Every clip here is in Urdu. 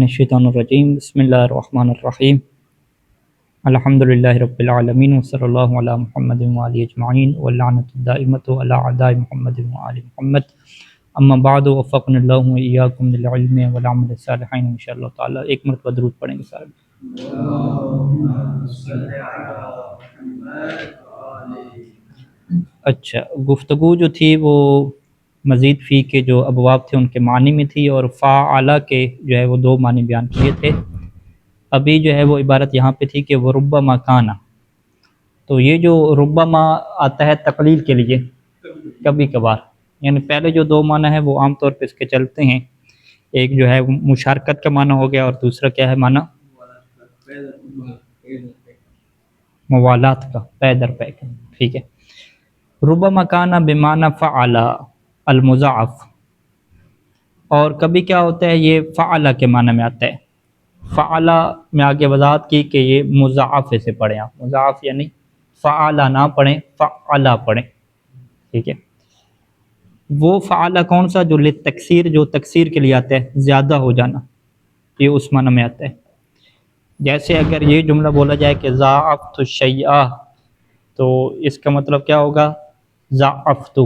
الشیطان الرجیم بسم اللہ الرحمن الرحیم الحمدللہ رب العالمین وصلی اللہ علی محمد وآلہ اجمعین واللعنۃ الدائمۃ علی اعداء محمد وآل محمد اما بعد وفقنا اللہ وإیاکم للعلم والعمل الصالح انشاءاللہ تعالی۔ ایک مرتبہ درود پڑھیں گے سارے۔ اچھا، گفتگو جو تھی وہ مزید فی کے جو ابواب تھے ان کے معنی میں تھی، اور فاعل کے جو ہے وہ دو معنی بیان کیے تھے۔ ابھی جو ہے وہ عبارت یہاں پہ تھی کہ وہ ربما کانا، تو یہ جو ربما آتا ہے تقلیل کے لیے کبھی کبھار، یعنی پہلے جو دو معنی ہیں وہ عام طور پہ اس کے چلتے ہیں، ایک جو ہے مشارکت کا معنی ہو گیا اور دوسرا کیا ہے معنی موالات کا، پے در پے کا، ٹھیک ہے۔ ربما کانا بمعنی فعل المضاعف، اور کبھی کیا ہوتا ہے یہ فعل کے معنی میں آتا ہے۔ فعل میں آگے وضاحت کی کہ یہ مضاعف سے پڑھیں، آپ مضاعف یعنی فعل نہ پڑھیں، فعل پڑھیں، ٹھیک ہے۔ وہ فعل کون سا جو للتکثیر، جو تکثیر کے لیے آتا ہے، زیادہ ہو جانا، یہ اس معنی میں آتا ہے۔ جیسے اگر یہ جملہ بولا جائے کہ ضاعفت الشیء، تو اس کا مطلب کیا ہوگا ضاعفتہ،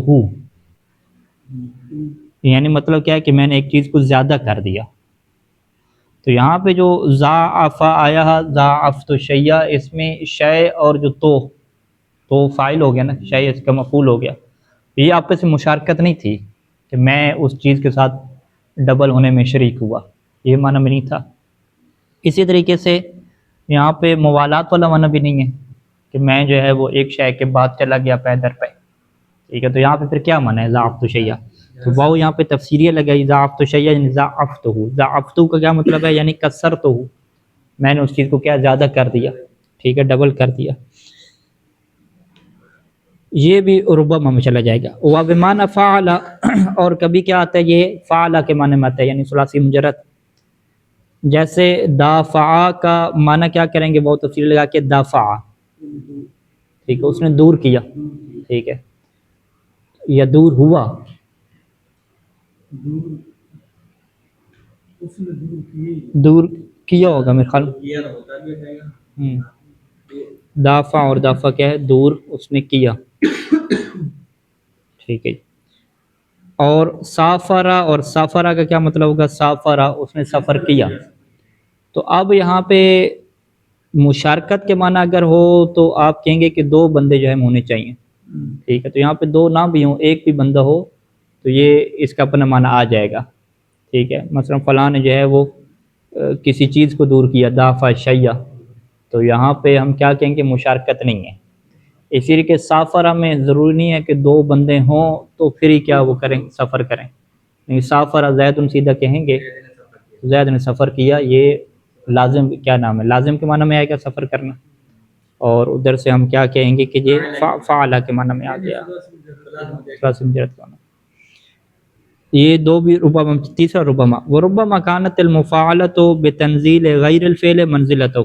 یعنی مطلب کیا ہے کہ میں نے ایک چیز کو زیادہ کر دیا۔ تو یہاں پہ جو ضاعف آیا ضاعفت الشیء، اس میں شے اور جو تو فاعل ہو گیا نا، شے اس کا مفعول ہو گیا، یہ آپس میں مشارکت نہیں تھی کہ میں اس چیز کے ساتھ ڈبل ہونے میں شریک ہوا، یہ معنی میں نہیں تھا۔ اسی طریقے سے یہاں پہ موالات والا معنی بھی نہیں ہے کہ میں جو ہے وہ ایک شے کے بعد چلا گیا پے در پے، ٹھیک ہے۔ تو یہاں پہ پھر کیا معنی ہے ضاعفت الشیء، تو واو یہاں پہ تفسیریہ لگائی، ضاعفت الشیء یعنی ضاعفتہ، ضاعفتہ کا کیا مطلب ہے یعنی کثرتہ، میں نے اس چیز کو کیا زیادہ کر دیا، ٹھیک ہے، ڈبل کر دیا۔ یہ بھی ربما میں چلا جائے گا۔ وبمعنی فعل، اور کبھی کیا آتا ہے یہ فعل کے معنی میں آتا ہے، یعنی ثلاثی مجرد۔ جیسے دافع کا معنی کیا کریں گے، بہت تفصیل لگا کے دافع، ٹھیک ہے، اس نے دور کیا، ٹھیک ہے، یا دور ہوا، دور کیا ہوگا میرے خیال دافع، اور دافع کیا ہے دور اس نے کیا، ٹھیک ہے۔ اور سافرہ، اور سافرہ کا کیا مطلب ہوگا سافرہ، اس نے سفر کیا۔ تو اب یہاں پہ مشارکت کے معنی اگر ہو تو آپ کہیں گے کہ دو بندے جو ہے ہونے چاہیے، ٹھیک ہے۔ تو یہاں پہ دو نہ بھی ہوں، ایک بھی بندہ ہو تو یہ اس کا اپنا معنی آ جائے گا، ٹھیک ہے۔ مثلا فلاں نے جو ہے وہ کسی چیز کو دور کیا، دافع شیء، تو یہاں پہ ہم کیا کہیں گے مشارکت نہیں ہے۔ اسی لیے کہ سافرہ میں ضروری نہیں ہے کہ دو بندے ہوں تو پھر ہی کیا وہ کریں سفر کریں، نہیں، سافرہ زید سیدھا کہیں گے زید نے سفر کیا، یہ لازم کیا نام ہے، لازم کے معنی میں آئے گا سفر کرنا، اور ادھر سے ہم کیا کہیں گے کہ یہ فعل کے معنی میں آ گیا، یہ دو بھی ربما۔ تیسرا ربما، وربما كانت المفاعلۃ بتنزیل غیر الفعل منزلتہ،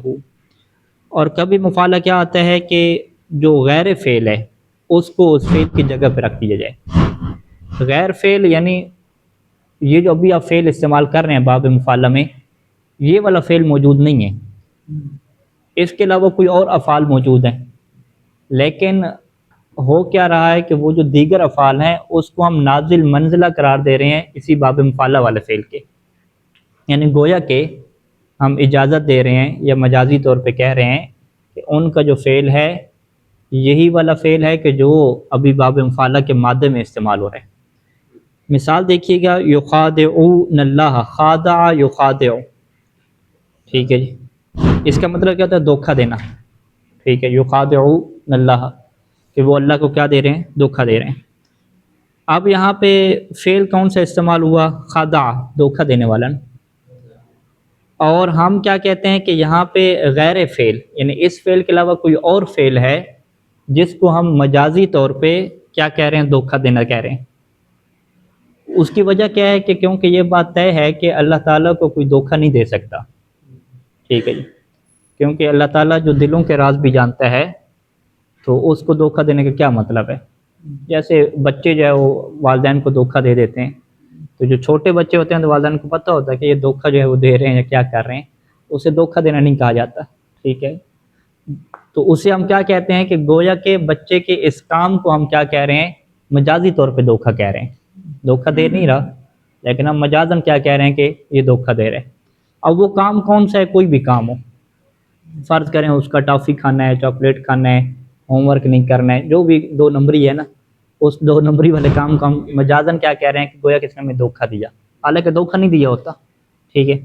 اور کبھی مفاعلہ کیا آتا ہے کہ جو غیر فعل ہے اس کو اس فعل کی جگہ پہ رکھ دیا جائے۔ غیر فعل یعنی یہ جو ابھی آپ فعل استعمال کر رہے ہیں باب مفاعلہ میں، یہ والا فعل موجود نہیں ہے، اس کے علاوہ کوئی اور افعال موجود ہیں، لیکن ہو کیا رہا ہے کہ وہ جو دیگر افعال ہیں اس کو ہم نازل منزلہ قرار دے رہے ہیں اسی باب مفاعلہ والے فعل کے، یعنی گویا کہ ہم اجازت دے رہے ہیں یا مجازی طور پہ کہہ رہے ہیں کہ ان کا جو فعل ہے یہی والا فعل ہے کہ جو ابھی باب مفاعلہ کے مادے میں استعمال ہو رہے ہیں۔ مثال دیکھیے گا، یخادعون اللہ، خادع یخادع، ٹھیک ہے جی، اس کا مطلب کیا ہوتا ہے دھوکہ دینا، ٹھیک ہے، یخادعون اللہ، کہ وہ اللہ کو کیا دے رہے ہیں دھوکہ دے رہے ہیں۔ اب یہاں پہ فعل کون سا استعمال ہوا، خادع، دھوکہ دینے والا، اور ہم کیا کہتے ہیں کہ یہاں پہ غیر فعل یعنی اس فعل کے علاوہ کوئی اور فعل ہے جس کو ہم مجازی طور پہ کیا کہہ رہے ہیں دھوکہ دینا کہہ رہے ہیں۔ اس کی وجہ کیا ہے کہ کیونکہ یہ بات طے ہے کہ اللہ تعالیٰ کو کوئی دھوکہ نہیں دے سکتا، ٹھیک ہے جی، کیونکہ اللہ تعالیٰ جو دلوں کے راز بھی جانتا ہے، تو اس کو دھوکہ دینے کا کیا مطلب ہے۔ جیسے بچے جو ہے وہ والدین کو دھوکہ دے دیتے ہیں تو جو چھوٹے بچے ہوتے ہیں تو والدین کو پتہ ہوتا ہے کہ یہ دھوکہ جو ہے وہ دے رہے ہیں یا کیا کر رہے ہیں، اسے دھوکہ دینا نہیں کہا جاتا، ٹھیک ہے۔ تو اسے ہم کیا کہتے ہیں کہ گویا کہ بچے کے اس کام کو ہم کیا کہہ رہے ہیں، مجازی طور پہ دھوکہ کہہ رہے ہیں، دھوکہ دے نہیں رہا لیکن ہم مجازاً کیا کہہ رہے ہیں کہ یہ دھوکہ دے رہے ہیں۔ اب وہ کام کون سا ہے، کوئی بھی کام ہو، فرض کریں اس کا ٹافی کھانا ہے، چاکلیٹ کھانا ہے، ہوم ورک نہیں کرنا ہے، جو بھی 2 نمبری ہے نا، اس 2 نمبری والے کام کو ہم مجازاً کیا کہہ رہے ہیں کہ گویا کہ اس نے ہمیں دھوکہ دیا، حالانکہ دھوکہ نہیں دیا ہوتا، ٹھیک ہے۔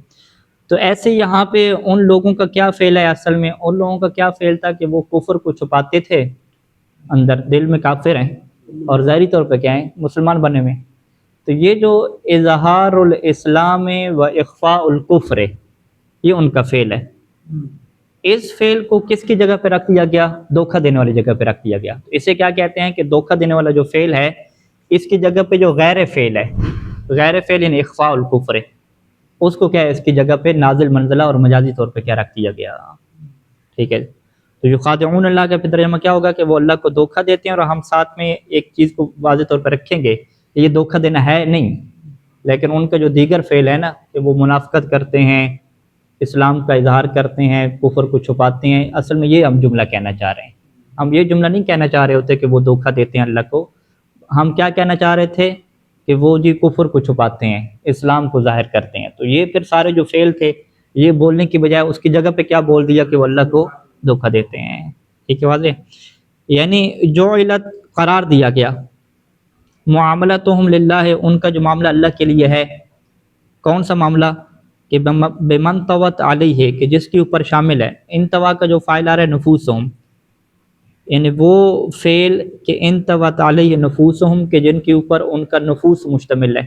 تو ایسے یہاں پہ ان لوگوں کا کیا فعل ہے، اصل میں ان لوگوں کا کیا فعل تھا کہ وہ کفر کو چھپاتے تھے، اندر دل میں کافر ہیں اور ظاہری طور پہ کیا ہیں، مسلمان بنے ہوئے ہیں۔ تو یہ جو اظہار الاسلام و اخفاء الکفر ہے، یہ ان کا فعل ہے۔ اس فعل کو کس کی جگہ پہ رکھ دیا گیا، دھوکہ دینے والی جگہ پہ رکھ دیا گیا۔ اسے کیا کہتے ہیں کہ دھوکہ دینے والا جو فعل ہے، اس کی جگہ پہ جو غیر فعل ہے، غیر فعل یعنی اخفاء الکفر ہے، اس کو کیا ہے، اس کی جگہ پہ نازل منزلہ اور مجازی طور پہ کیا رکھ دیا گیا، ٹھیک ہے۔ تو یخادعون اللہ کا ترجمہ کیا ہوگا کہ وہ اللہ کو دھوکہ دیتے ہیں، اور ہم ساتھ میں ایک چیز کو واضح طور پہ رکھیں گے کہ یہ دھوکہ دینا ہے نہیں، لیکن ان کا جو دیگر فعل ہے نا کہ وہ منافقت کرتے ہیں، اسلام کا اظہار کرتے ہیں، کفر کو چھپاتے ہیں، اصل میں یہ ہم جملہ کہنا چاہ رہے ہیں۔ ہم یہ جملہ نہیں کہنا چاہ رہے ہوتے کہ وہ دھوکہ دیتے ہیں اللہ کو، ہم کیا کہنا چاہ رہے تھے کہ وہ جی کفر کو چھپاتے ہیں، اسلام کو ظاہر کرتے ہیں۔ تو یہ پھر سارے جو فعل تھے، یہ بولنے کی بجائے اس کی جگہ پہ کیا بول دیا کہ وہ اللہ کو دھوکہ دیتے ہیں، ٹھیک ہے، واضح۔ یعنی جو علت قرار دیا گیا، معاملتہم للہ، ان کا جو معاملہ اللہ کے لیے ہے، کون سا معاملہ، کہ بمن طوت علیہ، کہ جس کے اوپر شامل ہے، انتوا کا جو فاعل آ رہا ہے نفوسہم، یعنی وہ فعل کہ انتوت علیہ نفوسہم، کہ جن کے اوپر ان کا نفوس مشتمل ہے،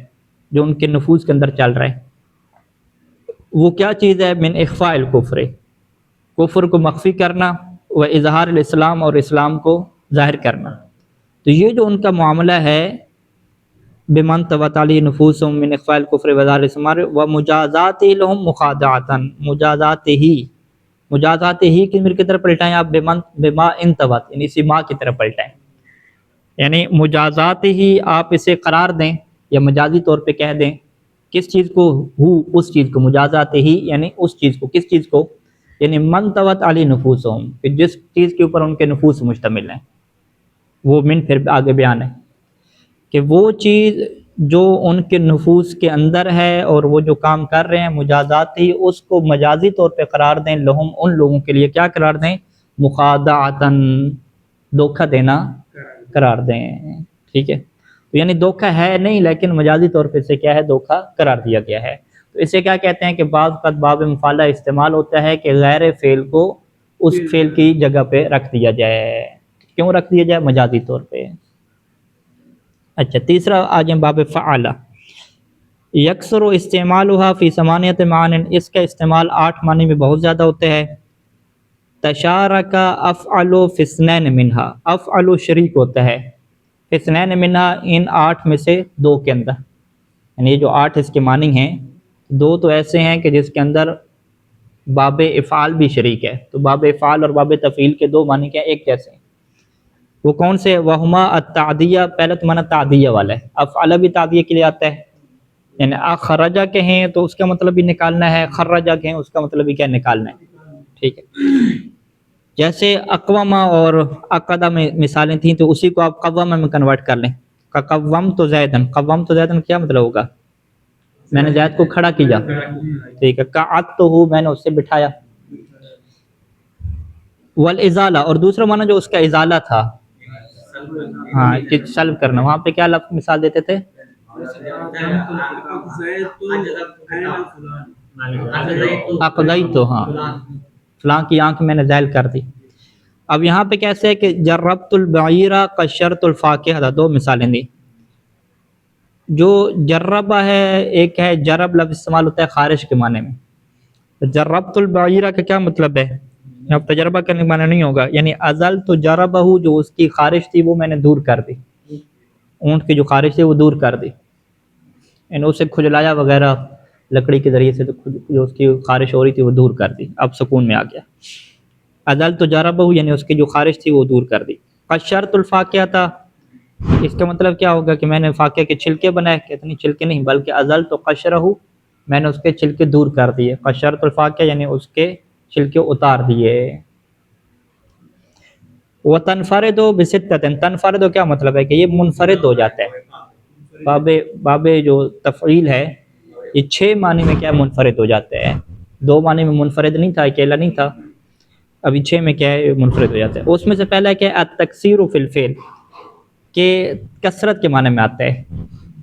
جو ان کے نفوس کے اندر چل رہا ہے، وہ کیا چیز ہے، من اخفاء الکفر، کفر کو مخفی کرنا، و اظہار الاسلام، اور اسلام کو ظاہر کرنا۔ تو یہ جو ان کا معاملہ ہے، بمن طوت علیہ نفوسہم من اخفاء الکفر و اظہار الاسلام و مجازات لہم مخادعۃ، مجازات ہی کی میر کی طرف پلٹائیں آپ، بما انتوت، یعنی اسی ماں کی طرف پلٹائیں، یعنی مجازات ہی آپ اسے قرار دیں یا مجازی طور پہ کہہ دیں، کس چیز کو، اس چیز کو، مجازات ہی یعنی اس چیز کو، کس چیز کو، یعنی من طوت علی نفوسہم، کہ جس چیز کے اوپر ان کے نفوس مشتمل ہیں، وہ من پھر آگے بیان ہے کہ وہ چیز جو ان کے نفوس کے اندر ہے اور وہ جو کام کر رہے ہیں مجازات ہی، اس کو مجازی طور پہ قرار دیں، لہم ان لوگوں کے لیے کیا قرار دیں، مخادعتاً، دھوکہ دینا قرار دیں، ٹھیک ہے۔ تو یعنی دھوکہ ہے نہیں لیکن مجازی طور پہ اسے کیا ہے، دھوکہ قرار دیا گیا ہے۔ تو اسے کیا کہتے ہیں کہ بعض وقت باب مفعلہ استعمال ہوتا ہے کہ غیر فعل کو اس فعل کی جگہ پہ رکھ دیا جائے، کیوں رکھ دیا جائے، مجازی طور پہ۔ اچھا، تیسرا آج باب فعالہ، یکسر استعمالها فی ثمانیت معان، اس کا استعمال 8 معنی میں بہت زیادہ ہوتے ہیں۔ تشارک افعل فی اثنین منہا، افعل شریک ہوتا ہے فی اثنین منہا، ان 8 میں سے 2 کے اندر، یعنی یہ جو 8 اس کے معنی ہیں، 2 تو ایسے ہیں کہ جس کے اندر باب افعال بھی شریک ہے، تو باب افعال اور باب تفعیل کے 2 معنی کیا ایک جیسے ہیں، وہ کون سے، وہما التعدیہ، پہلا تو معنی تعدیہ والا ہے، افعل بھی تعدیہ کے لیے آتا ہے، یعنی اخرجہ کہیں تو اس کا مطلب بھی نکالنا ہے، خرجہ کہیں اس کا مطلب بھی کیا نکالنا ہے، ٹھیک ہے۔ جیسے اقوامہ اور عقدہ میں مثالیں تھیں، تو اسی کو آپ قوامہ میں کنورٹ کر لیں، قومت زیدن، قومت زیدن کیا مطلب ہوگا، میں نے زید کو کھڑا کیا، ٹھیک ہے، قعدتہ، میں نے اسے بٹھایا۔ والازالہ، اور دوسرا معنی جو اس کا ازالہ تھا، ہاں کہ سلب کرنا، وہاں پہ کیا لفظ مثال دیتے تھے، اقضیت، ہاں فلاں کی آنکھ میں نے ذیل کر دی۔ اب یہاں پہ کیسے ہے کہ جربت البعیرہ قشرت الفاکہہ، 2 مثالیں دی۔ جو جربہ ہے، ایک ہے جرب لفظ استعمال ہوتا ہے خارش کے معنی میں، جربت البعیرہ کا کیا مطلب ہے، یہاں تجربہ کرنے کا معنی نہیں ہوگا، یعنی ازلت جربہ، جو اس کی خارش تھی وہ میں نے دور کر دی، اونٹ کی جو خارش تھی وہ دور کر دی، یعنی اسے کھجلایا وغیرہ لکڑی کے ذریعے سے، تو جو اس کی خارش ہو رہی تھی وہ دور کر دی، اب سکون میں آ گیا۔ ازلت جربہ، یعنی اس کی جو خارش تھی وہ دور کر دی۔ قشرت الفاکہہ تھا، اس کا مطلب کیا ہوگا کہ میں نے فاقے کے چھلکے بنائے، کہتے نہیں چھلکے نہیں بلکہ ازلت قشرہ، میں نے اس کے چھلکے دور کر دیے، قشرت الفاقہ یعنی اس کے چھلکے اتار دیے۔ وَتَنْفَرِدُ بِسِتَّةٍ، تنفرد کیا مطلب ہے کہ یہ منفرد ہو جاتا ہے، باب جو تفعیل ہے یہ 6 معنی میں کیا منفرد ہو جاتا ہے، 2 معنی میں منفرد نہیں تھا، اکیلا نہیں تھا، ابھی 6 میں کیا ہے منفرد ہو جاتا ہے۔ اس میں سے پہلا کیا ہے التکثیر فی الفعل، کہ کثرت کے معنی میں آتا ہے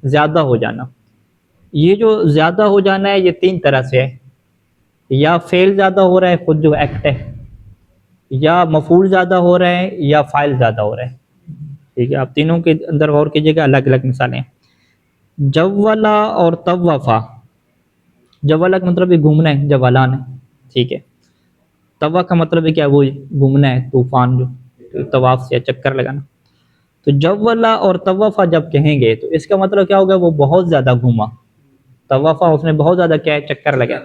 زیادہ ہو جانا۔ یہ جو زیادہ ہو جانا ہے یہ 3 طرح سے ہے، یا فعل زیادہ ہو رہا ہے خود جو ایکٹ ہے، یا مفعول زیادہ ہو رہا ہے، یا فاعل زیادہ ہو رہا ہے، ٹھیک ہے۔ آپ تینوں کے اندر غور کیجیے گا، الگ الگ مثالیں۔ جولا اور طوفا، جولا کا مطلب یہ گھومنا ہے، جولان ہے، ٹھیک ہے۔ طوا کا مطلب ہے کیا، وہ گھومنا ہے، طوفان جو طواف سے چکر لگانا۔ تو جولا اور طوفا جب کہیں گے تو اس کا مطلب کیا ہوگا، وہ بہت زیادہ گھوما، طوفا اس نے بہت زیادہ کیا ہے چکر لگا۔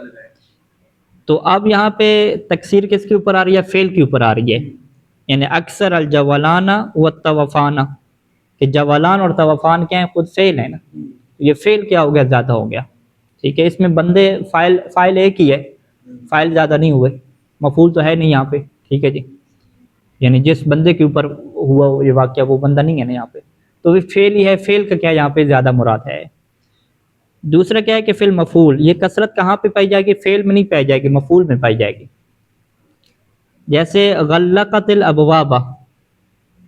تو اب یہاں پہ تکثیر کس کے اوپر آ رہی ہے، فعل کے اوپر آ رہی ہے، یعنی اکثر الجولان والطوفان، کہ جولان اور طوفان کیا ہیں، خود فعل ہے نا، یہ فعل کیا ہو گیا، زیادہ ہو گیا، ٹھیک ہے۔ اس میں بندے فاعل ایک ہی ہے، فاعل زیادہ نہیں ہوئے، مفعول تو ہے نہیں یہاں پہ، ٹھیک ہے جی، یعنی جس بندے کے اوپر ہوا یہ واقعہ وہ بندہ نہیں ہے نا یہاں پہ، تو یہ فعل ہی ہے، فعل کا کیا یہاں پہ زیادہ مراد ہے۔ دوسرا کیا ہے کہ فعل مفعول، یہ کثرت کہاں پہ پائی جائے گی، فعل میں نہیں پائی جائے گی، مفعول میں پائی جائے گی، جیسے غلقت الابواب،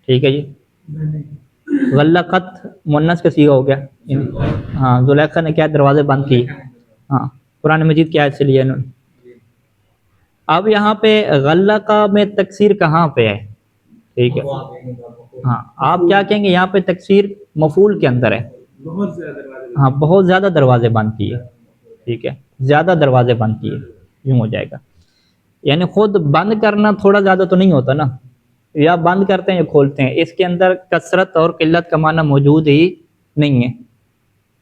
ٹھیک ہے جی، غلقت مؤنث کا صیغہ ہو گیا، ہاں زلیخا نے کیا دروازے بند کیے، ہاں قرآن مجید کی آیت سے لیا انہوں نے۔ اب یہاں پہ غلقہ میں تکثیر کہاں پہ ہے، ٹھیک ہے، ہاں آپ کیا کہیں گے، یہاں پہ تکثیر مفعول کے اندر ہے، ہاں بہت زیادہ دروازے بند کیے، ٹھیک ہے، زیادہ دروازے بند کیے، یوں ہو جائے گا، یعنی خود بند کرنا تھوڑا زیادہ تو نہیں ہوتا نا، یا بند کرتے ہیں یا کھولتے ہیں، اس کے اندر کثرت اور قلت کا معنی موجود ہی نہیں ہے،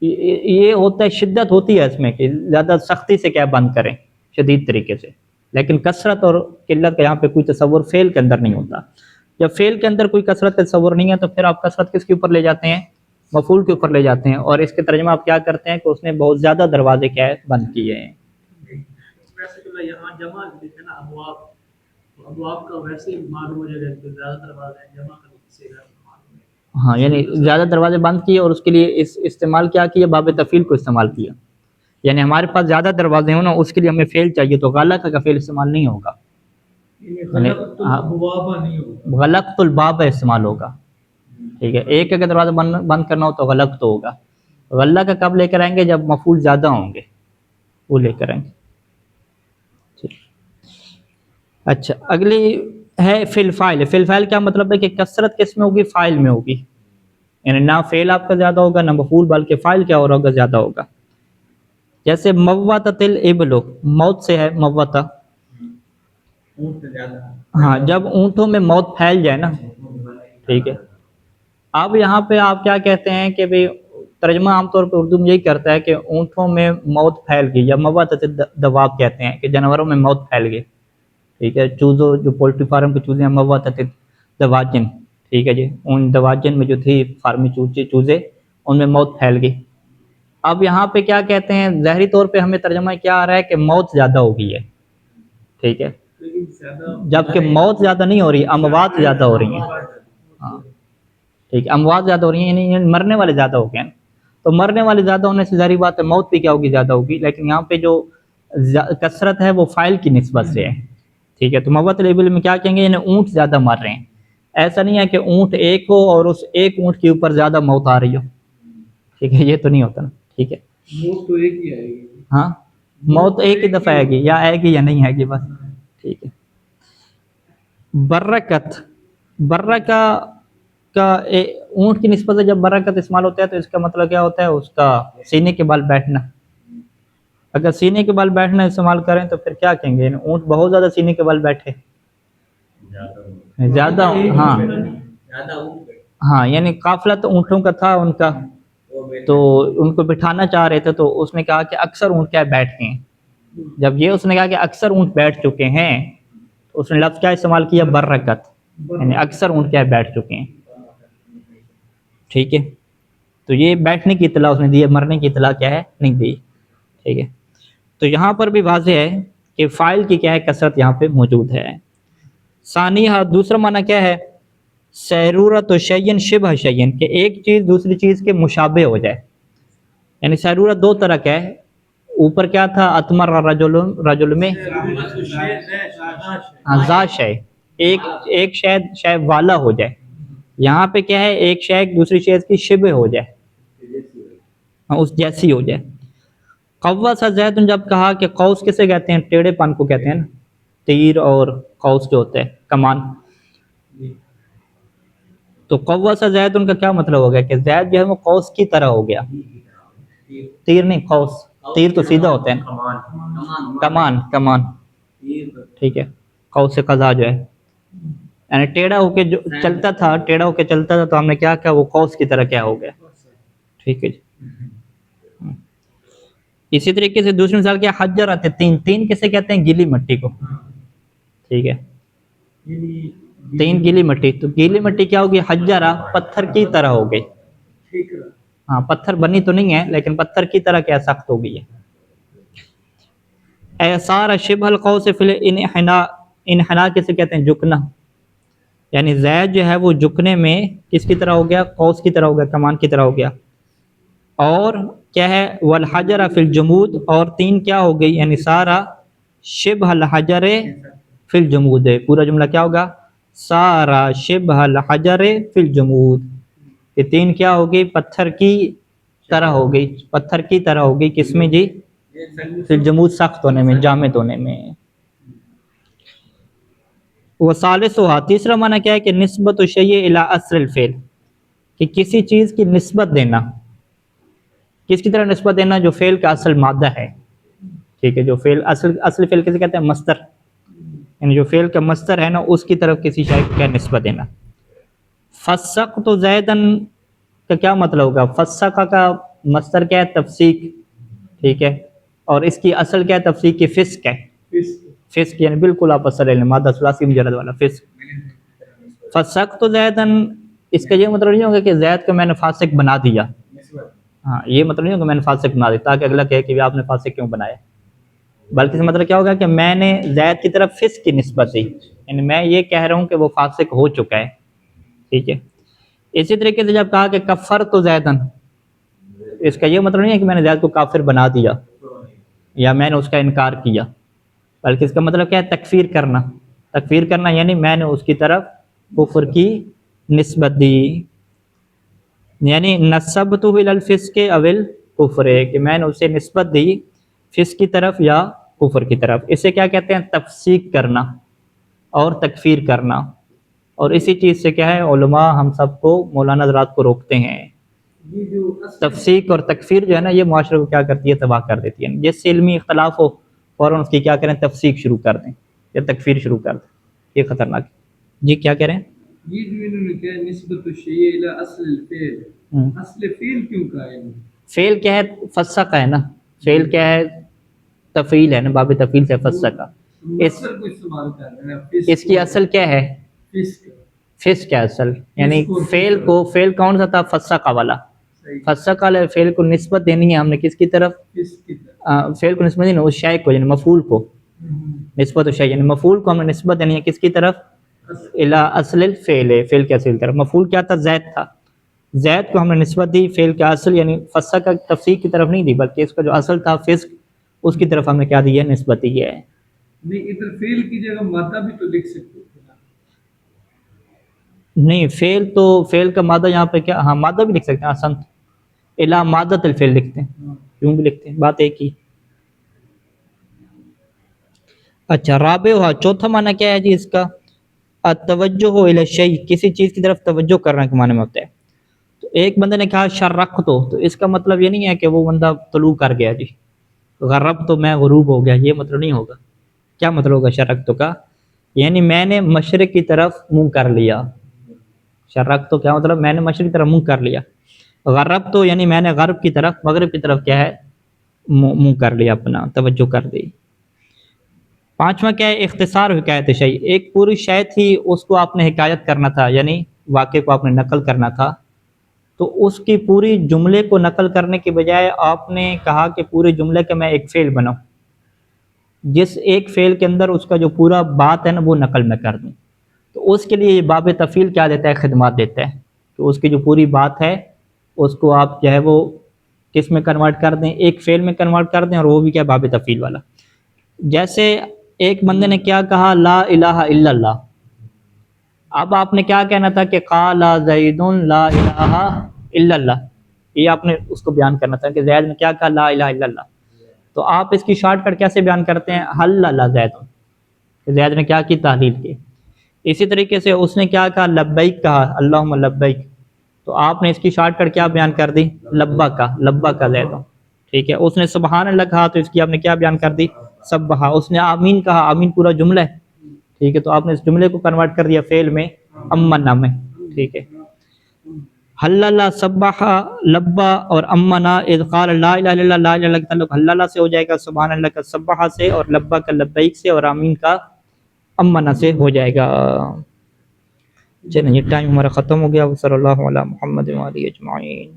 یہ ہوتا ہے شدت ہوتی ہے اس میں کہ زیادہ سختی سے کیا بند کریں، شدید طریقے سے، لیکن کثرت اور قلت کا یہاں پہ کوئی تصور فعل کے اندر نہیں ہوتا۔ جب فعل کے اندر کوئی کثرت کا تصور نہیں ہے تو پھر آپ کثرت کس کے اوپر لے جاتے ہیں، مفعول کے اوپر لے جاتے ہیں، اور اس کے ترجمہ آپ کیا کرتے ہیں کہ اس نے بہت زیادہ دروازے کیا ہے بند کیے ہیں۔ ویسے تو یہاں جمع لکھے نا ابواب، ابواب کا ویسے ہی معلوم ہو جائے گا کہ زیادہ دروازے ہیں، جمع کا صیغہ معلوم ہے، ہاں یعنی زیادہ دروازے بند کیے، اور اس کے لیے استعمال کیا کیا، باب تفعیل کو استعمال کیا، یعنی ہمارے پاس زیادہ دروازے ہوں نا، اس کے لیے ہمیں فعل چاہیے، تو غلق کا فعل استعمال نہیں ہوگا، غلقت الباب استعمال ہوگا، ٹھیک ہے، ایک اگر دروازہ بند کرنا ہو تو غلق تو ہوگا، غلہ کا کب لے کر آئیں گے، جب مفعول زیادہ ہوں گے وہ لے کر آئیں گے۔ اچھا اگلی ہے فی الفاعل، فی الفاعل کیا مطلب ہے کہ کثرت کس میں ہوگی، فاعل میں ہوگی، یعنی نہ فعل آپ کا زیادہ ہوگا نہ مفعول، بلکہ فاعل کیا ہو رہا ہوگا، زیادہ ہوگا، جیسے موتت الابل، موت سے ہے موتہ، ہاں جب اونٹوں میں موت پھیل جائے نا، ٹھیک ہے۔ اب یہاں پہ آپ کیا کہتے ہیں کہ بھئی ترجمہ عام طور پہ اردو میں یہی کرتا ہے کہ اونٹوں میں موت پھیل گئی، یا موتت الدواب کہتے ہیں کہ جانوروں میں موت پھیل گئی، ٹھیک ہے، چوزوں جو پولٹری فارم کے چوزے ہیں، موتت الدواجن، ٹھیک ہے جی، ان دواجن میں جو تھی فارمی چوزے ان میں موت پھیل گئی۔ اب یہاں پہ کیا کہتے ہیں، ظاہری طور پہ ہمیں ترجمہ کیا آ رہا ہے کہ موت زیادہ ہو گئی ہے، ٹھیک ہے، جبکہ موت زیادہ نہیں ہو رہی، اموات زیادہ ہو رہی ہیں، ہاں ٹھیک ہے، اموات زیادہ ہو رہی ہیں، یعنی مرنے والے زیادہ ہو گئے ہیں، تو مرنے والے زیادہ ہونے سے ظاہری بات ہے موت بھی کیا ہوگی، زیادہ ہوگی، لیکن یہاں پہ جو کثرت ہے وہ فاعل کی نسبت سے ہے، ٹھیک ہے۔ تو موت الابل میں کیا کہیں گے، یعنی اونٹ زیادہ مر رہے ہیں، ایسا نہیں ہے کہ اونٹ ایک ہو اور اس ایک اونٹ کے اوپر زیادہ موت آ رہی ہو، ٹھیک ہے، یہ تو نہیں ہوتا نا، ٹھیک ہے، موت تو ایک ہی آئے گی، ہاں موت ایک ہی دفعہ آئے گی، یا آئے گی یا نہیں آئے گی، بس، ٹھیک ہے۔ برکت، برکہ کا اونٹ کی نسبت سے جب برکت استعمال ہوتا ہے تو اس کا مطلب کیا ہوتا ہے، اس کا سینے کے بال بیٹھنا، اگر سینے کے بال بیٹھنا استعمال کریں تو پھر کیا کہیں گے، یعنی اونٹ بہت زیادہ سینے کے بال بیٹھے، زیادہ، ہاں یعنی قافلہ تو اونٹوں کا تھا ان کا، تو ان کو بٹھانا چاہ رہے تھے، تو اس نے کہا کہ اکثر اونٹ کیا بیٹھ گئے ہیں، جب یہ اس نے کہا کہ اکثر اونٹ بیٹھ چکے ہیں تو اس نے لفظ کیا استعمال کیا، برکت، یعنی اکثر اونٹ کیا بیٹھ چکے ہیں۔ ٹھیک ہے، تو یہ بیٹھنے کی اطلاع اس نے دی ہے، مرنے کی اطلاع کیا ہے نہیں دی. ٹھیک ہے، تو یہاں پر بھی واضح ہے کہ فاعل کی کیا ہے کثرت یہاں پہ موجود ہے. ثانیہ دوسرا معنی کیا ہے؟ سیرورت و شیئن شبہ شیئن، کہ ایک چیز دوسری چیز کے مشابہ ہو جائے. یعنی سیرورت دو طرح کا ہے، اوپر کیا تھا اتمر رجل میں ذا شے، ایک شے والا ہو جائے. یہاں پہ کیا ہے ایک شے دوسری شے کی شبہ ہو جائے، اس جیسی ہو جائے. قوس زید جب کہا کہ قوس کسے کہتے ہیں؟ ٹیڑھے پن کو کہتے ہیں نا، تیر اور قوس جو ہوتا ہے کمان. تو قوس زید ان کا کیا مطلب ہو گیا کہ زید جو ہے وہ قوس کی طرح ہو گیا. تیر نہیں، قوس، تیر تو سیدھا ہوتا ہے نا، کمان. ٹھیک ہے، قوس قزح جو ہے یعنی ٹیڑھا ہو کے جو چلتا تھا، تو ہم نے کیا کیا وہ قوس کی طرح کیا ہو گیا. ٹھیک ہے جی. اسی طریقے سے دوسری مثال کیا حجر آتے تین کسے کہتے ہیں؟ گیلی مٹی کو. ٹھیک ہے، تین گیلی مٹی، تو گیلی مٹی کیا ہوگی؟ حجرہ، پتھر کی طرح ہو گئی. ہاں پتھر بنی تو نہیں ہے لیکن پتھر کی طرح کیا سخت ہو گئی ہے. ایسار شبہ القوس فی الانحناء، انحناء کسے کہتے ہیں؟ جھکنا. یعنی زید جو ہے وہ جھکنے میں کس کی طرح ہو گیا؟ قوس کی طرح ہو گیا، کمان کی طرح ہو گیا. اور کیا ہے؟ والحجر فی الجمود، اور تین کیا ہو گئی؟ یعنی سارا شبہ الحجر فی الجمود. پورا جملہ کیا ہوگا؟ سارا شبہ الحجر فی الجمود. یہ تین کیا ہو گئی؟ پتھر کی طرح ہو گئی. پتھر کی طرح ہو گئی کس میں جی؟ فی الجمود، سخت ہونے میں، جامد ہونے میں. وثالثھا تیسرا معنی کیا ہے کہ نسبت الشیء الی اصل الفعل، کہ کسی چیز کی نسبت دینا. کس کی طرح نسبت دینا؟ جو فعل کا اصل مادہ ہے. ٹھیک ہے، جو فعل اصل فعل کسے کہتے ہیں؟ مصدر. یعنی جو فعل کا مصدر ہے نا اس کی طرف کسی شے کا نسبت دینا. فسقت زیدن کا کیا مطلب ہوگا؟ فسقہ کا مصدر کیا ہے؟ تفسیق. ٹھیک ہے، اور اس کی اصل کیا ہے؟ تفسیق کی فسق ہے. فسق یعنی بالکل آپ اصل علم مادہ ثلاثی مجرد والا فسق. فسقت زیدن، اس کا یہ مطلب نہیں ہوگا کہ زید کو میں نے فاسق بنا دیا. ہاں یہ مطلب نہیں ہوگا میں نے فاسق بنا دیا تاکہ اگلا کہے کہ آپ نے فاسق کیوں بنایا، بلکہ اس مطلب کیا ہوگا کہ میں نے زید کی طرف فسق کی نسبت دی، یعنی میں یہ کہہ رہا ہوں کہ وہ فاسق ہو چکا ہے. ٹھیک ہے. اسی طریقے سے جب کہا کہ کفرت زیدن، اس کا یہ مطلب نہیں ہے کہ میں نے زید کو کافر بنا دیا یا میں نے اس کا انکار کیا، بلکہ اس کا مطلب کیا ہے؟ تکفیر کرنا. تکفیر کرنا یعنی میں نے اس کی طرف کفر کی نسبت دی. یعنی نسبتہ الی الفسق او الکفر، کہ میں نے اسے نسبت دی فسق کی طرف یا کفر کی طرف. اسے کیا کہتے ہیں؟ تفسیق کرنا اور تکفیر کرنا. اور اسی چیز سے کیا ہے علماء ہم سب کو، مولانا حضرات کو روکتے ہیں. تفسیق اور تکفیر جو ہے نا یہ معاشرے کو کیا کرتی ہے؟ تباہ کر دیتی ہے. جس سے علمی اختلاف ہو فوراً اس کی کیا کریں؟ تفسیق شروع کر دیں یا تکفیر شروع کر دیں. یہ خطرناک ہے. جی کیا کہہ رہے ہیں؟ یہ جو انہوں نے کہا نسبت الشیء الی اصل الفعل، اصل فعل کیوں کہا ہے؟ فعل کیا ہے؟ فسق ہے نا. فعل کیا ہے؟ تفعیل ہے نا، باب تفعیل سے فسق. مصدر کو استعمال کر رہے ہیں. اس کی اصل کیا ہے؟ فسق. فسق کیا اصل؟ یعنی فعل کون سا تھا؟ فسق والا. فسق والے فعل کو نسبت دینی ہے ہم نے کس کی طرف؟ فعل کو نسبت دینی اس شے کو، یعنی مفعول کو. نسبت الشیء یعنی مفعول کو ہم نے نسبت دینی ہے کس کی طرف؟ الی اصل الفعل، فعل کے اصل طرف. مفعول کیا تھا؟ زید تھا. زید کو ہم نے نسبت دی فعل کا اصل یعنی فسق کا تفسیق کی طرف نہیں دی، بلکہ اس کا جو اصل تھا فسق اس کی طرف ہم نے کیا دی ہے؟ نسبت دی ہے. نہیں ادھر فعل کی جگہ مادہ بھی تو لکھ سکتے تھے نا. نہیں فعل کا مادہ یہاں پہ کیا؟ ہاں مادہ بھی لکھ سکتے ہیں. احسنت، الی مادۃ الفعل لکھتے ہیں، کیوں بھی لکھتے ہیں، بات ایک ہی. اچھا رابعہ چوتھا معنی کیا ہے جی اس کا؟ التوجہ الی الشیء، کسی چیز کی طرف توجہ کرنے کے معنی میں ہوتا ہے. تو ایک بندے نے کہا شرقت، تو اس کا مطلب یہ نہیں ہے کہ وہ بندہ طلوع کر گیا جی، غرب تو میں غروب ہو گیا، یہ مطلب نہیں ہوگا. کیا مطلب ہوگا شرقت کا؟ یعنی میں نے مشرق کی طرف منہ کر لیا. شرقت تو کیا مطلب؟ میں نے مشرق کی طرف منہ کر لیا. غرب تو یعنی میں نے غرب کی طرف، مغرب کی طرف کیا ہے؟ منہ کر لیا، اپنا توجہ کر دی. پانچواں کیا ہے؟ اختصار حکایت شیء، ایک پوری شے تھی اس کو آپ نے حکایت کرنا تھا، یعنی واقعے کو آپ نے نقل کرنا تھا. تو اس کی پوری جملے کو نقل کرنے کے بجائے آپ نے کہا کہ پورے جملے کا میں ایک فعل بناؤں، جس ایک فعل کے اندر اس کا جو پورا بات ہے نا وہ نقل میں کر دوں، تو اس کے لیے یہ باب تفعیل کیا دیتا ہے، خدمات دیتا ہے، تو اس کی جو پوری بات ہے اس کو آپ جو ہے وہ کس میں کنورٹ کر دیں، ایک فعل میں کنورٹ کر دیں، اور وہ بھی کیا باب تفعیل والا۔ جیسے ایک بندے نے کیا کہا، لا الہ الا اللہ، اب آپ نے کیا کہنا تھا کہ قال زید لا الہ الا اللہ، یہ آپ نے اس کو بیان کرنا تھا کہ زید نے کیا کہا، لا الہ الا اللہ، تو آپ اس کی شارٹ کٹ کیسے بیان کرتے ہیں، حلل زید، زید نے کیا کی، تحلیل کی۔ اسی طریقے سے اس نے کیا کہا، لبیک کہا، اللہم لبیک، تو آپ نے اس کی شارٹ کٹ کیا بیان کر دی، لبا کا زید، ٹھیک ہے۔ اس نے سبحان اللہ کہا تو اس کی آپ نے کیا بیان کر دی، سبحا۔ اس نے آمین کہا، آمین پورا جملہ ہے، ٹھیک ہے، تو آپ نے اس جملے کو کنورٹ کر دیا فعل میں، امنا میں، ٹھیک ہے۔ حلل، سبح، لبا اور امنا، اذ قال لا الہ الا اللہ، لا الہ الا اللہ کا تعلق حلل سے ہو جائے گا، سبحان اللہ کا سبح سے، اور لبا کا لبیک سے، اور آمین کا امنا سے ہو جائے گا۔ چلیں یہ ٹائم ہمارا ختم ہو گیا۔ صلی اللہ علی محمد و آلہ اجمعین۔